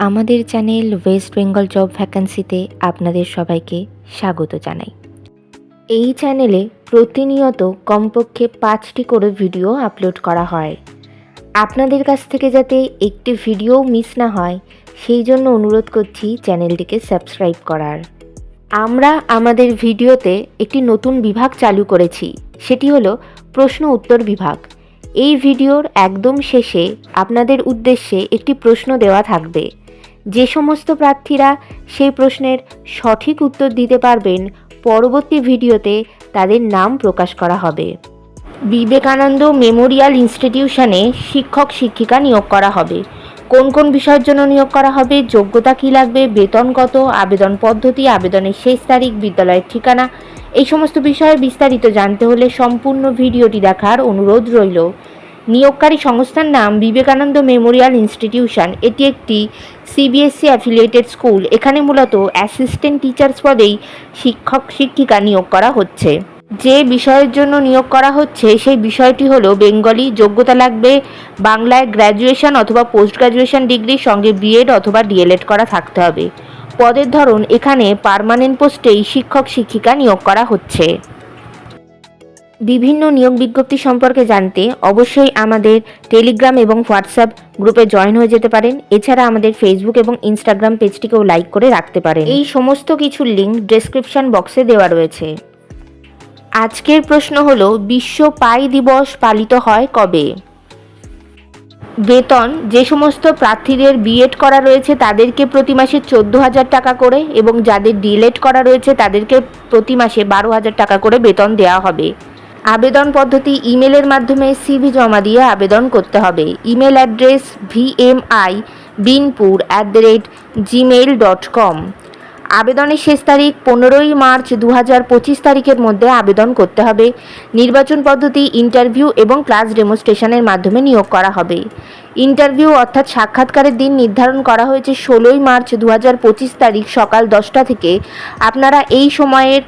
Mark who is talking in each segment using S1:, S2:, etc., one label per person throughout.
S1: আমাদের channel West Bengal job ভ্যাকান্সিতে আপনাদের সবাইকে স্বাগত জানাই। এই চ্যানেলে প্রতিনিয়ত কমপক্ষে 5টি করে ভিডিও আপলোড করা হয়। আপনাদের কাছ থেকে যাতে একটি ভিডিও মিস না হয় সেই জন্য অনুরোধ করছি চ্যানেলটিকে সাবস্ক্রাইব করার। আমরা আমাদের ভিডিওতে একটি নতুন বিভাগ চালু করেছি, সেটি হলো প্রশ্ন উত্তর বিভাগ। এই ভিডিওর একদম শেষে আপনাদের উদ্দেশ্যে একটি প্রশ্ন দেওয়া থাকবে। যে সমস্ত প্রার্থীরা সেই প্রশ্নের সঠিক উত্তর দিতে পারবেন, পরবর্তী ভিডিওতে তাদের নাম প্রকাশ করা হবে। বিবেকানন্দ মেমোরিয়াল ইনস্টিটিউশনে শিক্ষক শিক্ষিকা নিয়োগ করা হবে। কোন কোন বিষয়ের জন্য নিয়োগ করা হবে, যোগ্যতা কী লাগবে, বেতন কত, আবেদন পদ্ধতি, আবেদনের শেষ তারিখ, বিদ্যালয়ের ঠিকানা, এই সমস্ত বিষয়ে বিস্তারিত জানতে হলে সম্পূর্ণ ভিডিওটি দেখার অনুরোধ রইল। নিয়োগকারী সংস্থার নাম বিবেকানন্দ মেমোরিয়াল ইনস্টিটিউশন। এটি একটি সিবিএসসি অ্যাফিলিয়েটেড স্কুল। এখানে মূলত অ্যাসিস্ট্যান্ট টিচার্স পদেই শিক্ষক শিক্ষিকা নিয়োগ করা হচ্ছে। যে বিষয়ের জন্য নিয়োগ করা হচ্ছে সেই বিষয়টি হলো বেঙ্গলি। যোগ্যতা লাগবে বাংলায় গ্র্যাজুয়েশন অথবা পোস্ট গ্র্যাজুয়েশন ডিগ্রির সঙ্গে বিএড অথবা ডিএলএড করা থাকতে হবে। পদের ধরন এখানে পার্মানেন্ট পোস্টেই শিক্ষক শিক্ষিকা নিয়োগ করা হচ্ছে। বিভিন্ন নিয়োগ বিজ্ঞপ্তি সম্পর্কে জানতে অবশ্যই আমাদের টেলিগ্রাম এবং হোয়াটসঅ্যাপ গ্রুপে জয়েন হয়ে যেতে পারেন। এছাড়া আমাদের ফেসবুক এবং ইনস্টাগ্রাম পেজটিকেও লাইক করে রাখতে পারেন। এই সমস্ত কিছুর লিঙ্ক ডেসক্রিপশন বক্সে দেওয়া রয়েছে। আজকের প্রশ্ন হলো, বিশ্ব পাই দিবস পালিত হয় কবে? বেতন যে সমস্ত প্রার্থীদের বিএড করা রয়েছে তাদেরকে প্রতি মাসে 14,000 টাকা করে, এবং যাদের ডিএলএড করা রয়েছে তাদেরকে প্রতি মাসে 12,000 টাকা করে বেতন দেওয়া হবে। আবেদন পদ্ধতি ইমেলের মাধ্যমে সিভি জমা দিয়ে আবেদন করতে হবে। Email address vmibinpur@gmail.com। আবেদনের শেষ তারিখ 15ই মার্চ 2025 তারিখের মধ্যে আবেদন করতে হবে। নির্বাচন পদ্ধতি ইন্টারভিউ এবং ক্লাস ডেমোস্ট্রেশনের মাধ্যমে নিয়োগ করা হবে। ইন্টারভিউ অর্থাৎ সাক্ষাৎকারের দিন নির্ধারণ করা হয়েছে 16ই মার্চ 2025 তারিখ সকাল 10টা থেকে। আপনারা এই সময়ের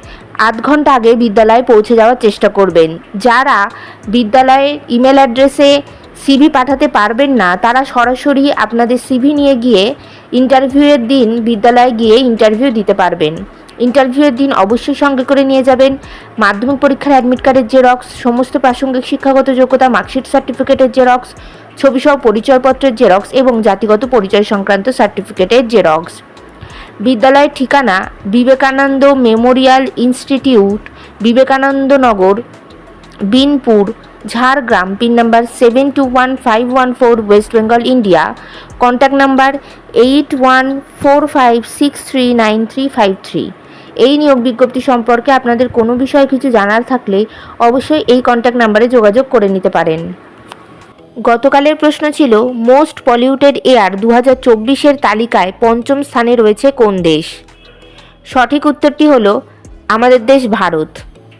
S1: আধ ঘন্টা আগে বিদ্যালয়ে পৌঁছে যাওয়ার চেষ্টা করবেন। যারা বিদ্যালয়ের ইমেল অ্যাড্রেসে সিভি পাঠাতে পারবেন না তারা সরাসরি আপনাদের সিভি নিয়ে গিয়ে ইন্টারভিউয়ের দিন বিদ্যালয়ে গিয়ে ইন্টারভিউ দিতে পারবেন। ইন্টারভিউয়ের দিন অবশ্যই সঙ্গে করে নিয়ে যাবেন মাধ্যমিক পরীক্ষার অ্যাডমিট কার্ডের জেরক্স, সমস্ত প্রাসঙ্গিক শিক্ষাগত যোগ্যতা মার্কশিট সার্টিফিকেটের জেরক্স, ছবিসহ পরিচয়পত্রের জেরক্স এবং জাতিগত পরিচয় সংক্রান্ত সার্টিফিকেটের জেরক্স। বিদ্যালয়ের ঠিকানা Vivekananda memorial institute, Vivekananda Nagar, Binpur, Jhargram, pin number 721514, West Bengal, India. Contact number 8145639353। এই নিয়োগ বিজ্ঞপ্তি সম্পর্কে আপনাদের কোনো বিষয়ে কিছু জানার থাকলে অবশ্যই এই কন্ট্যাক্ট নাম্বারে যোগাযোগ করে নিতে পারেন। গতকালের প্রশ্ন ছিল, মোস্ট পলিউটেড এয়ার 2024-এর তালিকায় পঞ্চম স্থানে রয়েছে কোন দেশ? সঠিক উত্তরটি হলো আমাদের দেশ ভারত।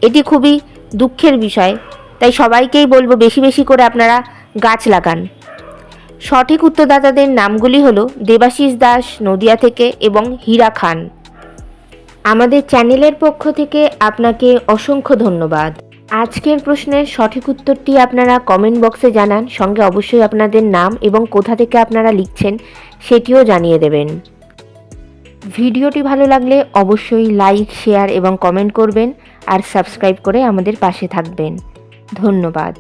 S1: এটি খুবই দুঃখের বিষয়, তাই সবাইকেই বলবো বেশি বেশি করে আপনারা গাছ লাগান। সঠিক উত্তরদাতাদের নামগুলি হলো দেবাশিস দাস নদিয়া থেকে এবং হীরা খান। আমাদের চ্যানেলের পক্ষ থেকে আপনাকে অসংখ্য ধন্যবাদ। আজকের প্রশ্নের সঠিক উত্তরটি আপনারা কমেন্ট বক্সে জানান, সঙ্গে অবশ্যই আপনাদের নাম এবং কোথা থেকে আপনারা লিখছেন সেটিও জানিয়ে দেবেন। ভিডিওটি ভালো লাগলে অবশ্যই লাইক, শেয়ার এবং কমেন্ট করবেন আর সাবস্ক্রাইব করে আমাদের পাশে থাকবেন। ধন্যবাদ।